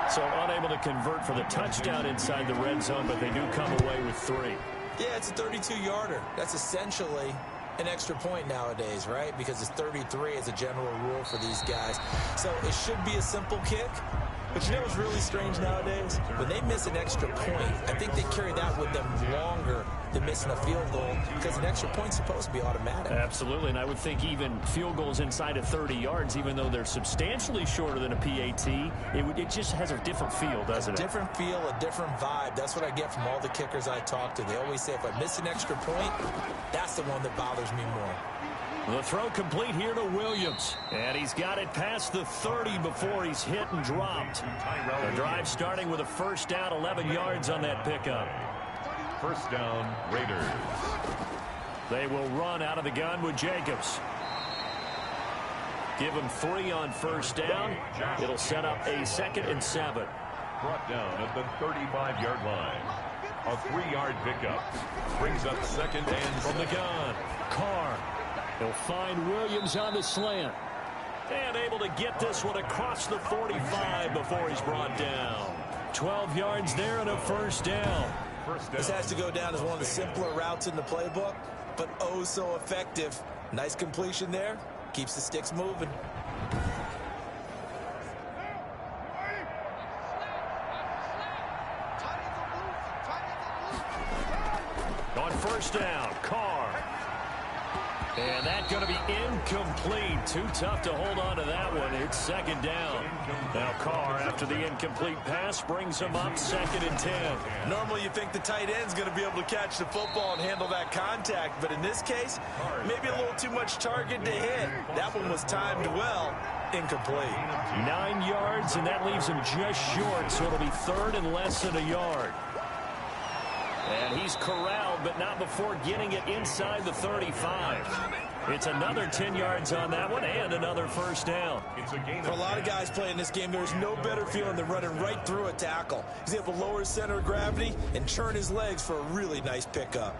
So unable to convert for the touchdown inside the red zone, but they do come away with 3. Yeah, it's a 32-yarder. That's essentially an extra point nowadays, right? Because it's 33 as a general rule for these guys. So it should be a simple kick. But you know what's really strange nowadays? When they miss an extra point, I think they carry that with them longer than missing a field goal, because an extra point's supposed to be automatic. Absolutely, and I would think even field goals inside of 30 yards, even though they're substantially shorter than a PAT, it just has a different feel, doesn't it? A different feel, a different vibe. That's what I get from all the kickers I talk to. They always say if I miss an extra point, that's the one that bothers me more. The throw complete here to Williams. And he's got it past the 30 before he's hit and dropped. The drive starting with a first down, 11 yards on that pickup. First down, Raiders. They will run out of the gun with Jacobs. Give him 3 on first down. It'll set up a 2nd and 7. Brought down at the 35-yard line. A 3-yard pickup. Brings up 2nd and from the gun. Carr. He'll find Williams on the slant. And able to get this one across the 45 before he's brought down. 12 yards there and a first down. This has to go down as one of the simpler routes in the playbook, but oh so effective. Nice completion there. Keeps the sticks moving. On first down, Carr. And that's going to be incomplete. Too tough to hold on to that one. It's 2nd down. Now Carr, after the incomplete pass, brings him up 2nd and 10. Normally you think the tight end's going to be able to catch the football and handle that contact, but in this case, maybe a little too much target to hit. That one was timed well. Incomplete. 9 yards, and that leaves him just short, so it'll be 3rd and less than a yard. And he's corralled, but not before getting it inside the 35. It's another 10 yards on that one and another first down. For a lot of guys playing this game, there's no better feeling than running right through a tackle. He's able to lower his center of gravity and turn his legs for a really nice pickup.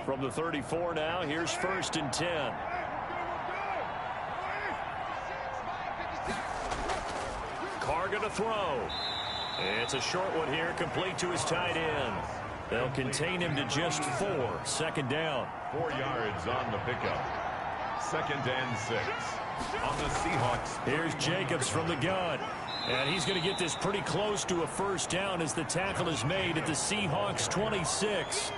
From the 34 now, here's 1st and 10. Carr going to throw. It's a short one here, complete to his tight end. They'll contain him to just 4. 2nd down. 4 yards on the pickup. 2nd and 6. On the Seahawks. Here's Jacobs from the gun. And he's going to get this pretty close to a first down as the tackle is made at the Seahawks 26.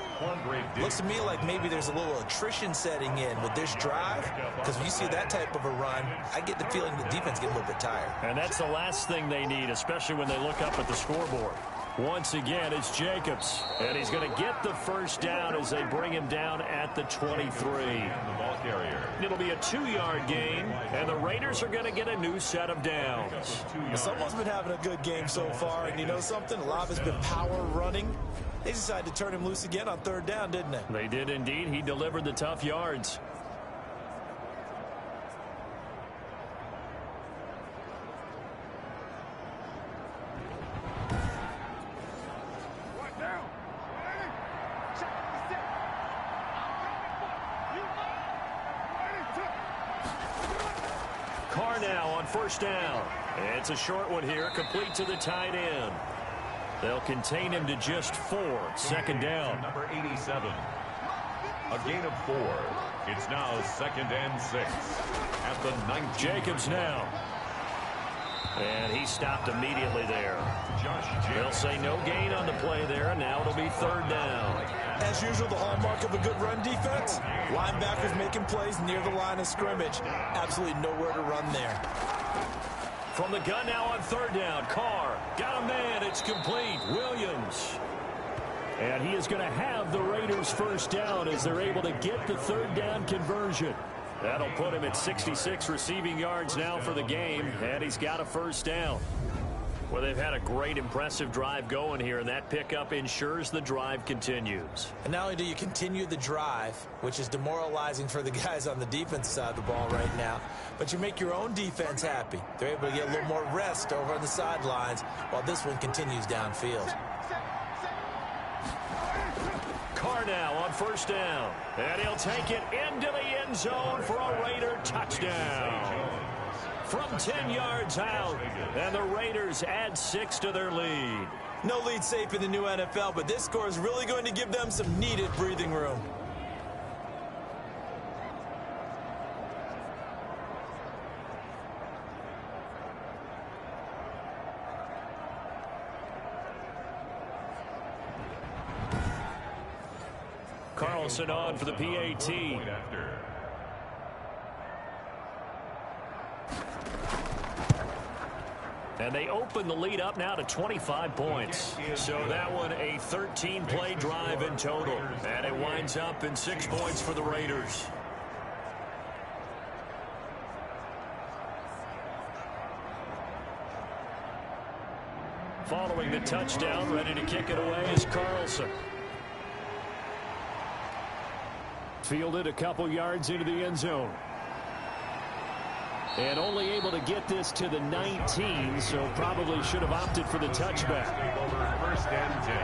Looks to me like maybe there's a little attrition setting in with this drive, because when you see that type of a run, I get the feeling the defense get a little bit tired. And that's the last thing they need, especially when they look up at the scoreboard. Once again, it's Jacobs, and he's going to get the first down as they bring him down at the 23. It'll be a 2-yard gain, and the Raiders are going to get a new set of downs. Someone's been having a good game so far, and you know something? A lot has been power running. They decided to turn him loose again on 3rd down, didn't they? They did indeed. He delivered the tough yards. Carr now on 1st down. It's a short one here, complete to the tight end. They'll contain him to just 4. 2nd down. Number 87. A gain of 4. It's now 2nd and 6 at the 19. Jacobs now. And he stopped immediately there. They'll say no gain on the play there, and now it'll be 3rd down. As usual, the hallmark of a good run defense, linebackers making plays near the line of scrimmage. Absolutely nowhere to run there. From the gun now on 3rd down. Carr got a man. It's complete. Williams. And he is going to have the Raiders' first down as they're able to get the 3rd down conversion. That'll put him at 66 receiving yards now for the game, and he's got a first down. Well, they've had a great, impressive drive going here, and that pickup ensures the drive continues. And not only do you continue the drive, which is demoralizing for the guys on the defense side of the ball right now, but you make your own defense happy. They're able to get a little more rest over on the sidelines while this one continues downfield. Carr now on 1st down, and he'll take it into the end zone for a Raider touchdown. From 10 yards out, and the Raiders add 6 to their lead. No lead safe in the new NFL, but this score is really going to give them some needed breathing room. Carlson on for the PAT. And they open the lead up now to 25 points. So that one a 13-play drive in total. And it winds up in 6 points for the Raiders. Following the touchdown, ready to kick it away is Carlson. Fielded a couple yards into the end zone. And only able to get this to the 19, so probably should have opted for the touchback. Over 1st and 10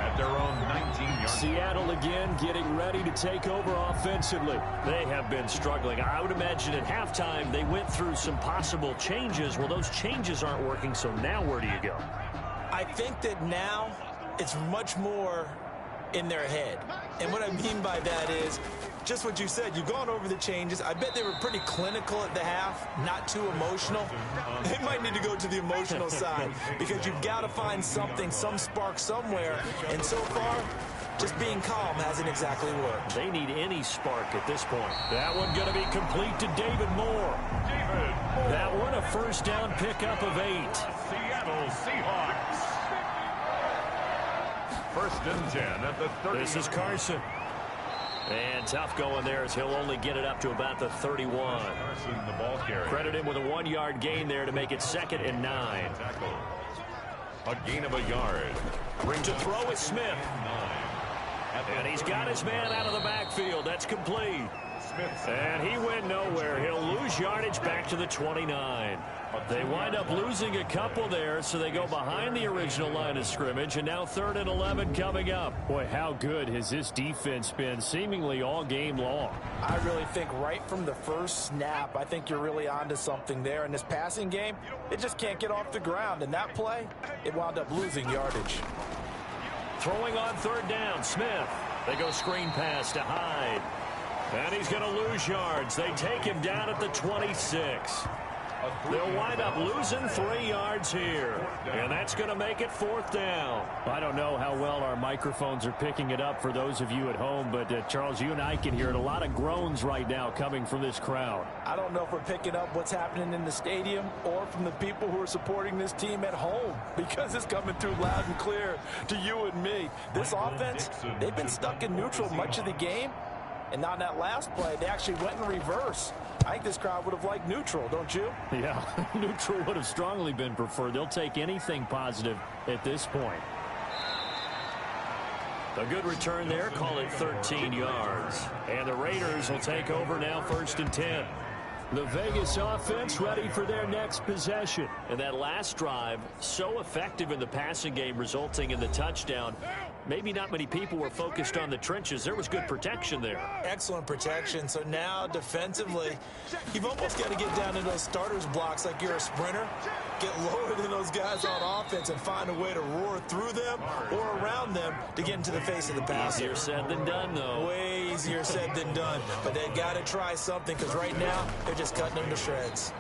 at their own 19-yard. Seattle again getting ready to take over offensively. They have been struggling. I would imagine at halftime they went through some possible changes. Well, those changes aren't working, so now where do you go? I think that now it's much more in their head. And what I mean by that is just what you said. You've gone over the changes. I bet they were pretty clinical at the half, not too emotional. They might need to go to the emotional side because you've got to find something, some spark somewhere. And so far, just being calm hasn't exactly worked. They need any spark at this point. That one going to be complete to David Moore. That one a first down pickup of 8. Seattle Seahawks. 1st and 10 at the 30. This is Carson. And tough going there as he'll only get it up to about the 31. Carson, the ball carrier. Credit him with a 1-yard gain there to make it 2nd and 9. A gain of a yard. To throw is Smith. And he's got his man out of the backfield. That's complete. And he went nowhere. He'll lose yardage back to the 29. They wind up losing a couple there, so they go behind the original line of scrimmage, and now 3rd and 11 coming up. Boy, how good has this defense been seemingly all game long? I really think right from the first snap, I think you're really onto something there. In this passing game, it just can't get off the ground. And that play, it wound up losing yardage. Throwing on 3rd down, Smith. They go screen pass to Hyde. And he's going to lose yards. They take him down at the 26. They'll wind up losing 3 yards here. And that's going to make it 4th down. I don't know how well our microphones are picking it up for those of you at home, but Charles, you and I can hear it. A lot of groans right now coming from this crowd. I don't know if we're picking up what's happening in the stadium or from the people who are supporting this team at home, because it's coming through loud and clear to you and me. This offense, they've been stuck in neutral much of the game, and on that last play, they actually went in reverse. I think this crowd would have liked neutral, don't you? Yeah, neutral would have strongly been preferred. They'll take anything positive at this point. A good return there, call it 13 yards. And the Raiders will take over now, 1st and 10. The Vegas offense ready for their next possession. And that last drive, so effective in the passing game, resulting in the touchdown. Maybe not many people were focused on the trenches. There was good protection there. Excellent protection. So now defensively, you've almost got to get down to those starters blocks like you're a sprinter. Get lower than those guys on offense and find a way to roar through them or around them to get into the face of the passer. Easier said than done, though. Way easier said than done. But they've got to try something, because right now they're just cutting them to shreds.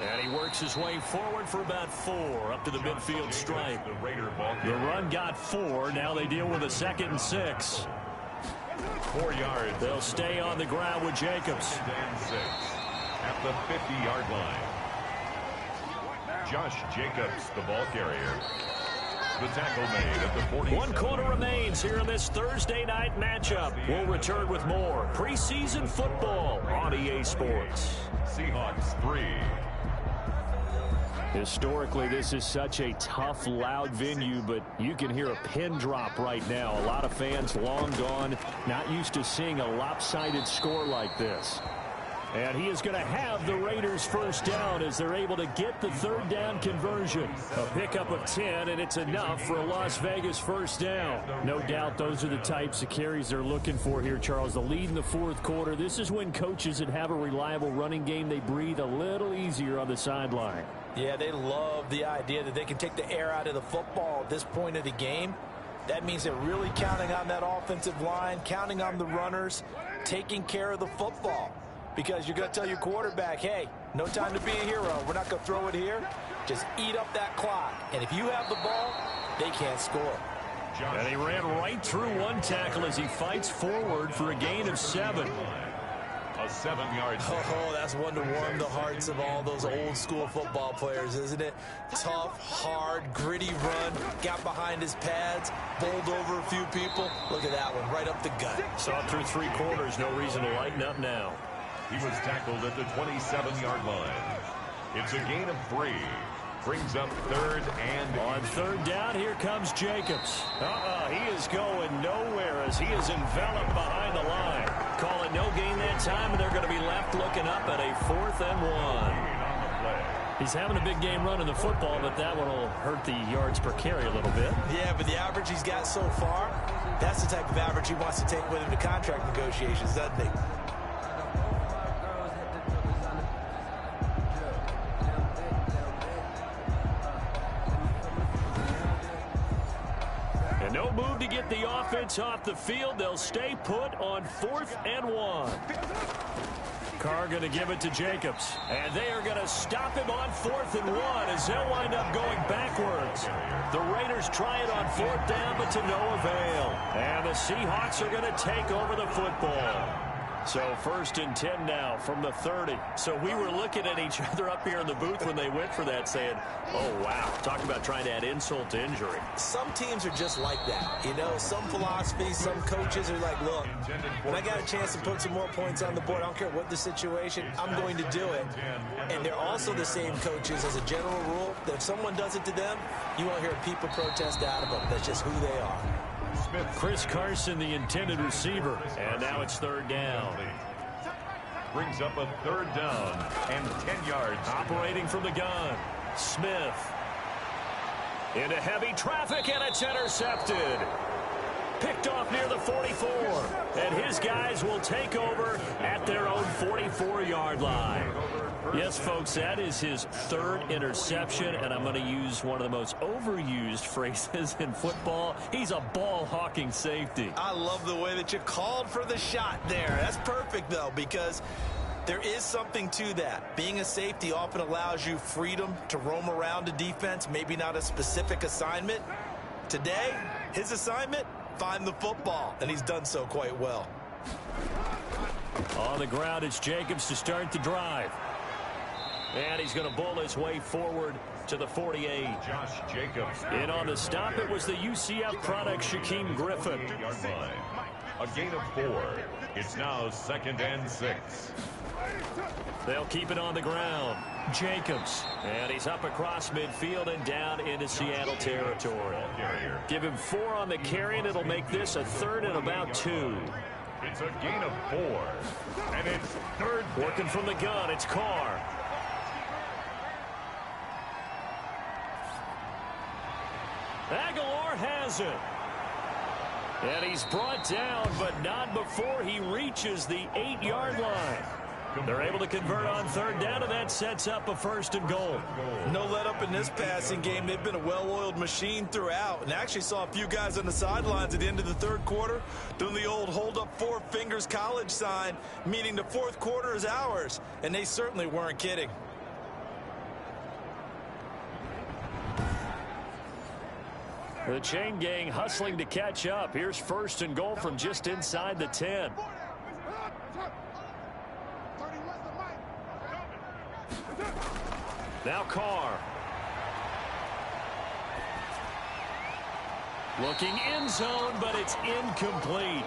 And he works his way forward for about 4 up to the midfield stripe. The run got 4. Now they deal with a 2nd and 6. 4 yards. They'll stay on the ground with Jacobs. And 6 at the 50-yard line. Josh Jacobs, the ball carrier. The tackle made at the 40. 1 quarter remains here in this Thursday night matchup. We'll return with more preseason football on EA Sports. Seahawks 3. Historically, this is such a tough, loud venue, but you can hear a pin drop right now. A lot of fans long gone, not used to seeing a lopsided score like this. And he is going to have the Raiders 1st down as they're able to get the 3rd down conversion. A pickup of 10, and it's enough for a Las Vegas 1st down. No doubt those are the types of carries they're looking for here, Charles. The lead in the 4th quarter. This is when coaches that have a reliable running game, they breathe a little easier on the sideline. Yeah, they love the idea that they can take the air out of the football at this point of the game. That means they're really counting on that offensive line, counting on the runners, taking care of the football. Because you're going to tell your quarterback, hey, no time to be a hero. We're not going to throw it here. Just eat up that clock. And if you have the ball, they can't score. And he ran right through 1 tackle as he fights forward for a gain of 7. A 7-yard. Oh, that's one to warm the hearts of all those old school football players, isn't it? Tough, hard, gritty run. Got behind his pads, bowled over a few people. Look at that one, right up the gut. Saw through 3 quarters. No reason to lighten up now. He was tackled at the 27-yard line. It's a gain of 3. Brings up 3rd and on 3rd down, here comes Jacobs. He is going nowhere as he is enveloped behind the line. Call it no gain that time, and they're going to be left looking up at a 4th and 1. He's having a big game running the football, but that one will hurt the yards per carry a little bit. Yeah, but the average he's got so far, that's the type of average he wants to take with him to contract negotiations, doesn't he? No move to get the offense off the field. They'll stay put on 4th and 1. Carr going to give it to Jacobs. And they are going to stop him on 4th and 1 as they'll wind up going backwards. The Raiders try it on 4th down, but to no avail. And the Seahawks are going to take over the football. So 1st and 10 now from the 30. So we were looking at each other up here in the booth when they went for that saying, oh, wow, talk about trying to add insult to injury. Some teams are just like that. You know, some philosophies, some coaches are like, look, when I got a chance to put some more points on the board, I don't care what the situation, I'm going to do it. And they're also the same coaches as a general rule that if someone does it to them, you won't hear people protest out of them. That's just who they are. Chris Carson, the intended receiver. And now it's 3rd down. Brings up a 3rd down and 10 yards. Operating from the gun. Smith. Into heavy traffic, and it's intercepted. Picked off near the 44. And his guys will take over at their own 44-yard line. Yes, folks, that is his 3rd interception, and I'm going to use one of the most overused phrases in football. He's a ball-hawking safety. I love the way that you called for the shot there. That's perfect, though, because There is something to that. Being a safety often allows you freedom to roam around a defense, maybe not a specific assignment. Today, his assignment, find the football, and he's done so quite well. On the ground, it's Jacobs to start the drive. And he's going to bull his way forward to the 48. Josh Jacobs. In on the stop, it was the UCF product, Shaquem Griffin. A gain of 4. It's now 2nd and 6. They'll keep it on the ground. Jacobs. And he's up across midfield and down into Seattle territory. Give him 4 on the carry, and it'll make this a 3rd and about 2. It's a gain of 4. And it's 3rd. Working from the gun, it's Carr. Aguilar has it. And he's brought down, but not before he reaches the 8-yard line. They're able to convert on 3rd down, and that sets up a 1st and goal. No let up in this passing game. They've been a well-oiled machine throughout, and actually saw a few guys on the sidelines at the end of the 3rd quarter doing the old hold up 4 fingers college sign, meaning the 4th quarter is ours, and they certainly weren't kidding. The chain gang hustling to catch up. Here's 1st and goal from just inside the 10. Now Carr. Looking end zone, but it's incomplete.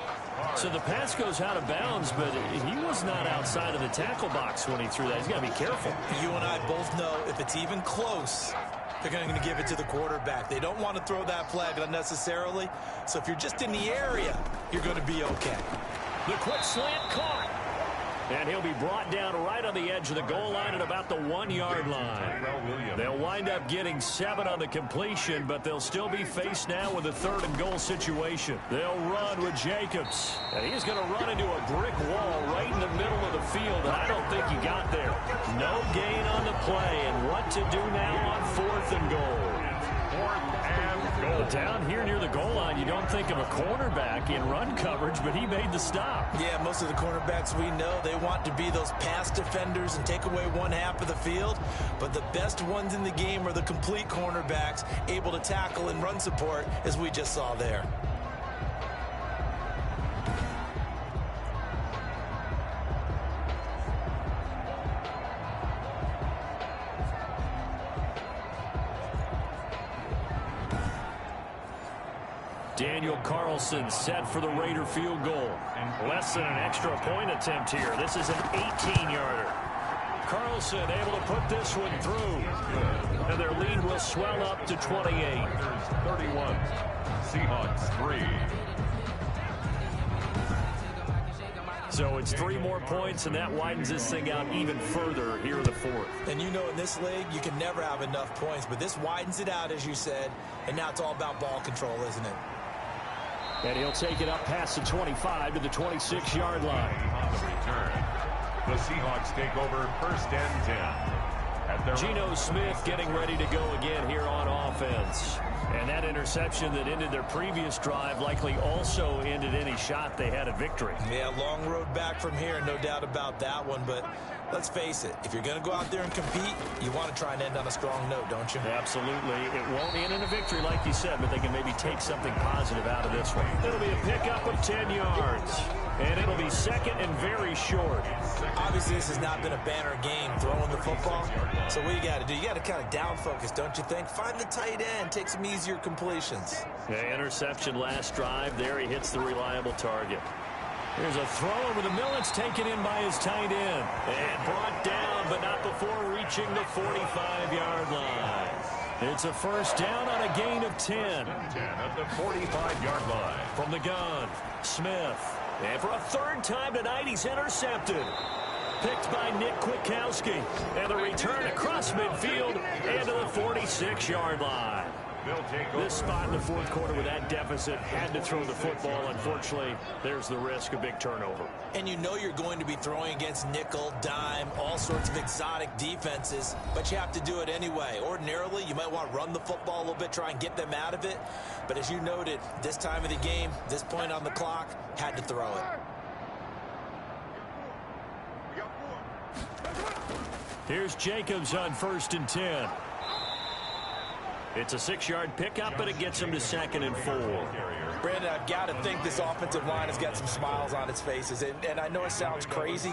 So the pass goes out of bounds, but he was not outside of the tackle box when he threw that. He's got to be careful. You and I both know if it's even close, they're going to give it to the quarterback. They don't want to throw that flag unnecessarily. So if you're just in the area, you're going to be okay. The quick slant caught. And he'll be brought down right on the edge of the goal line at about the 1-yard line. They'll wind up getting 7 on the completion, but they'll still be faced now with a 3rd and goal situation. They'll run with Jacobs. And he's going to run into a brick wall right in the middle of the field, and I don't think he got there. No gain on the play, and what to do now on 4th and goal. 4th and goal. Down here near the goal line, you don't think of a cornerback in run coverage, but he made the stop. Yeah, most of the cornerbacks we know, they want to be those pass defenders and take away 1/2 of the field. But the best ones in the game are the complete cornerbacks, able to tackle and run support, as we just saw there. Daniel Carlson set for the Raider field goal. Less than an extra point attempt here. This is an 18-yarder. Carlson able to put this one through. And their lead will swell up to 28. 31. Seahawks 3. So it's 3 more points, and that widens this thing out even further here in the 4th. And you know in this league, you can never have enough points, but this widens it out, as you said, and now it's all about ball control, isn't it? And he'll take it up past the 25 to the 26-yard line. On the return, the Seahawks take over 1st and 10. Geno Smith getting ready to go again here on offense. And that interception that ended their previous drive likely also ended any shot they had at victory. Yeah, long road back from here, no doubt about that one. But let's face it, if you're going to go out there and compete, you want to try and end on a strong note, don't you? Absolutely. It won't end in a victory, like you said, but they can maybe take something positive out of this one. It'll be a pickup of 10 yards. And it'll be 2nd and very short. Obviously, this has not been a banner game throwing the football. So what you got to do, you got to kind of down focus, don't you think? Find the tight end, take some easier completions. Yeah, interception last drive. There he hits the reliable target. There's a throw over the middle. It's taken in by his tight end. And brought down, but not before reaching the 45-yard line. It's a 1st down on a gain of 10. 10 at the 45-yard line. From the gun, Smith. And for a 3rd time tonight, he's intercepted. Picked by Nick Kwiatkowski. And the return across midfield and to the 46-yard line. This spot in the 4th quarter with that deficit had to throw the football. Unfortunately, there's the risk of big turnover. And you know you're going to be throwing against nickel, dime, all sorts of exotic defenses, but you have to do it anyway. Ordinarily, you might want to run the football a little bit, try and get them out of it. But as you noted, this time of the game, this point on the clock, had to throw it. Here's Jacobs on 1st and 10. It's a 6-yard pickup, but it gets him to 2nd and 4. Brandon, I've got to think this offensive line has got some smiles on its faces. And I know it sounds crazy,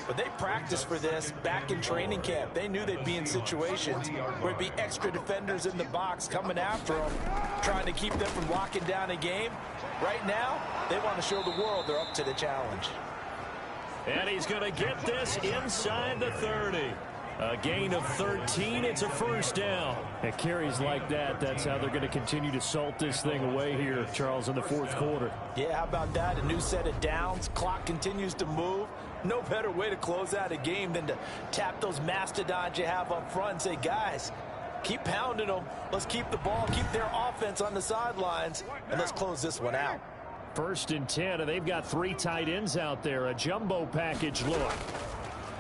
but they practiced for this back in training camp. They knew they'd be in situations where it'd be extra defenders in the box coming after them, trying to keep them from locking down a game. Right now, they want to show the world they're up to the challenge. And he's going to get this inside the 30. A gain of 13. It's a 1st down. At carries like that, that's how they're going to continue to salt this thing away here, Charles, in the 4th quarter. Yeah, how about that? A new set of downs. Clock continues to move. No better way to close out a game than to tap those mastodons you have up front and say, guys, keep pounding them. Let's keep the ball, keep their offense on the sidelines, and let's close this one out. 1st and 10, and they've got 3 tight ends out there. A jumbo package look.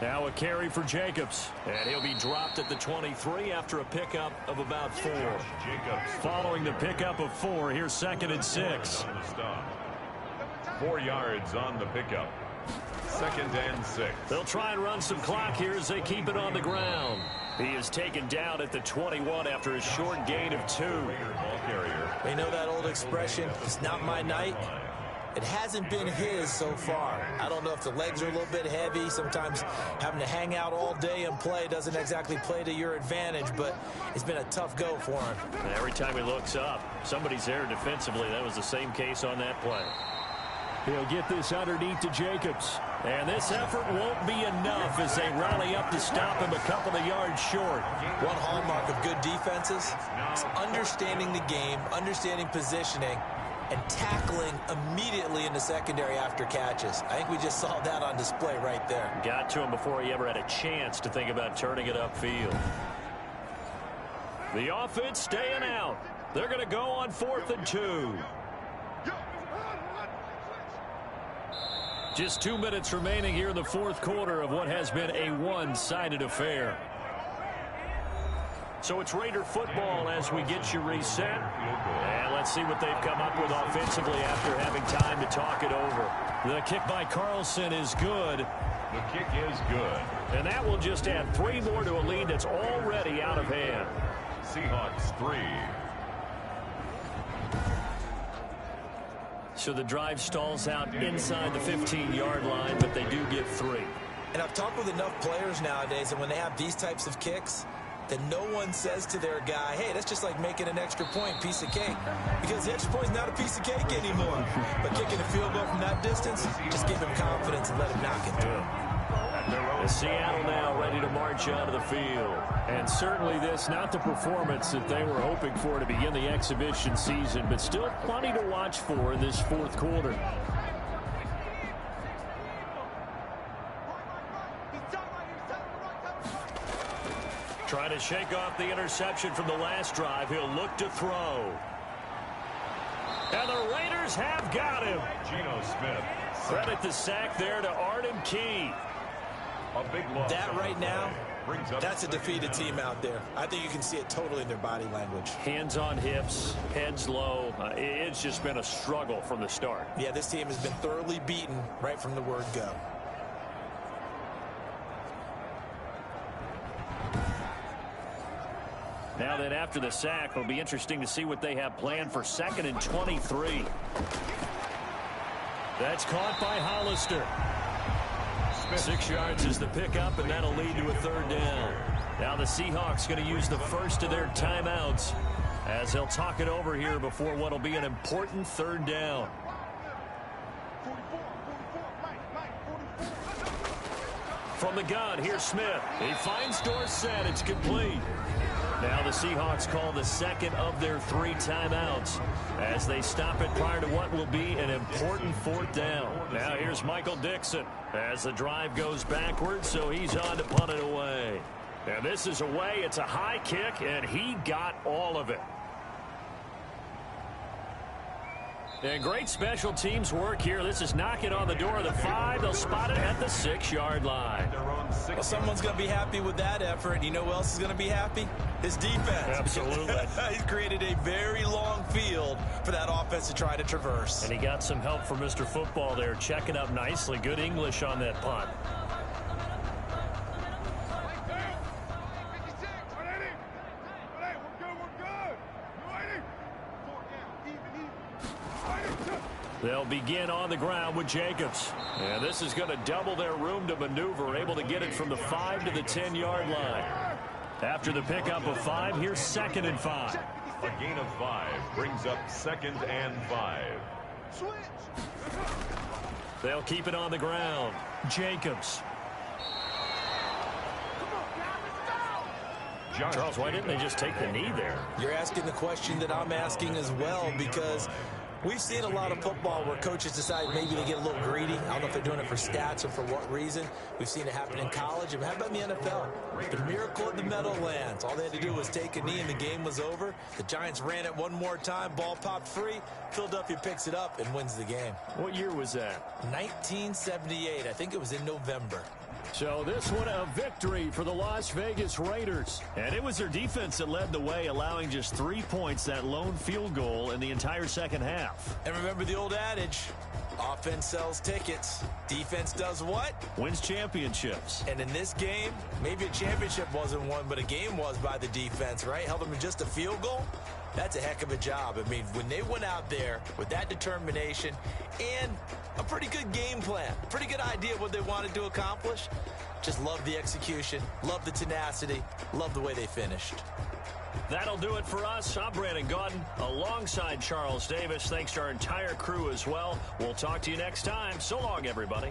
Now a carry for Jacobs, and he'll be dropped at the 23 after a pickup of about 4. Following the pickup of 4, here's 2nd and 6. 4 yards on the pickup. 2nd and 6. They'll try and run some clock here as they keep it on the ground. He is taken down at the 21 after a short gain of 2. You know that old expression, it's not my night? It hasn't been his so far. I don't know if the legs are a little bit heavy. Sometimes having to hang out all day and play doesn't exactly play to your advantage, but it's been a tough go for him. And every time he looks up, somebody's there defensively. That was the same case on that play. He'll get this underneath to Jacobs. And this effort won't be enough as they rally up to stop him a couple of yards short. One hallmark of good defenses is understanding the game, understanding positioning, and tackling immediately in the secondary after catches. I think we just saw that on display right there. Got to him before he ever had a chance to think about turning it upfield. The offense staying out. They're going to go on 4th and 2. Just 2 minutes remaining here in the 4th quarter of what has been a one-sided affair. So it's Raider football as we get you reset. And let's see what they've come up with offensively after having time to talk it over. The kick by Carlson is good. The kick is good. And that will just add 3 more to a lead that's already out of hand. Seahawks 3. So the drive stalls out inside the 15-yard line, but they do get 3. And I've talked with enough players nowadays, and when they have these types of kicks, that no one says to their guy, hey, that's just like making an extra point, piece of cake. Because the extra point is not a piece of cake anymore. But kicking a field goal from that distance, just give him confidence and let him knock it through. Seattle now ready to march onto the field. And certainly this, not the performance that they were hoping for to begin the exhibition season, but still plenty to watch for in this 4th quarter. Trying to shake off the interception from the last drive. He'll look to throw. And the Raiders have got him. Geno Smith. Credit the sack there to Arden Key. A big loss. That right now, that's a defeated team out there. I think you can see it totally in their body language. Hands on hips, heads low. It's just been a struggle from the start. Yeah, this team has been thoroughly beaten right from the word go. Now then, after the sack, it'll be interesting to see what they have planned for 2nd and 23. That's caught by Hollister. 6 yards is the pickup, and that'll lead to a 3rd down. Now the Seahawks going to use the first of their timeouts as they'll talk it over here before what will be an important 3rd down. From the gun, here's Smith. He finds Dorsett. It's complete. Now the Seahawks call the 2nd of their 3 timeouts as they stop it prior to what will be an important 4th down. Now here's Michael Dixon as the drive goes backwards, so he's on to punt it away. And this is away. It's a high kick, and he got all of it. And great special teams work here. This is knocking on the door of the 5. They'll spot it at the 6-yard line. Well, someone's going to be happy with that effort. You know who else is going to be happy? His defense. Absolutely. He's created a very long field for that offense to try to traverse. And he got some help from Mr. Football there, checking up nicely. Good English on that punt. They'll begin on the ground with Jacobs. And this is going to double their room to maneuver, able to get it from the 5 to the 10-yard line. After the pickup of 5, here's 2nd and 5. A gain of 5 brings up 2nd and 5. They'll keep it on the ground. Jacobs. Charles, why didn't they just take the knee there? You're asking the question that I'm asking as well, because we've seen a lot of football where coaches decide maybe they get a little greedy. I don't know if they're doing it for stats or for what reason. We've seen it happen in college. And how about in the NFL? The miracle of the Meadowlands. All they had to do was take a knee and the game was over. The Giants ran it one more time. Ball popped free. Philadelphia picks it up and wins the game. What year was that? 1978. I think it was in November. So this one a victory for the Las Vegas Raiders. And it was their defense that led the way, allowing just 3 points, that lone field goal in the entire second half. And remember the old adage, offense sells tickets. Defense does what? Wins championships. And in this game, maybe a championship wasn't won, but a game was by the defense, right? Held them to just a field goal. That's a heck of a job. I mean, when they went out there with that determination and a pretty good game plan, pretty good idea of what they wanted to accomplish, just love the execution, love the tenacity, love the way they finished. That'll do it for us. I'm Brandon Gaudin alongside Charles Davis. Thanks to our entire crew as well. We'll talk to you next time. So long, everybody.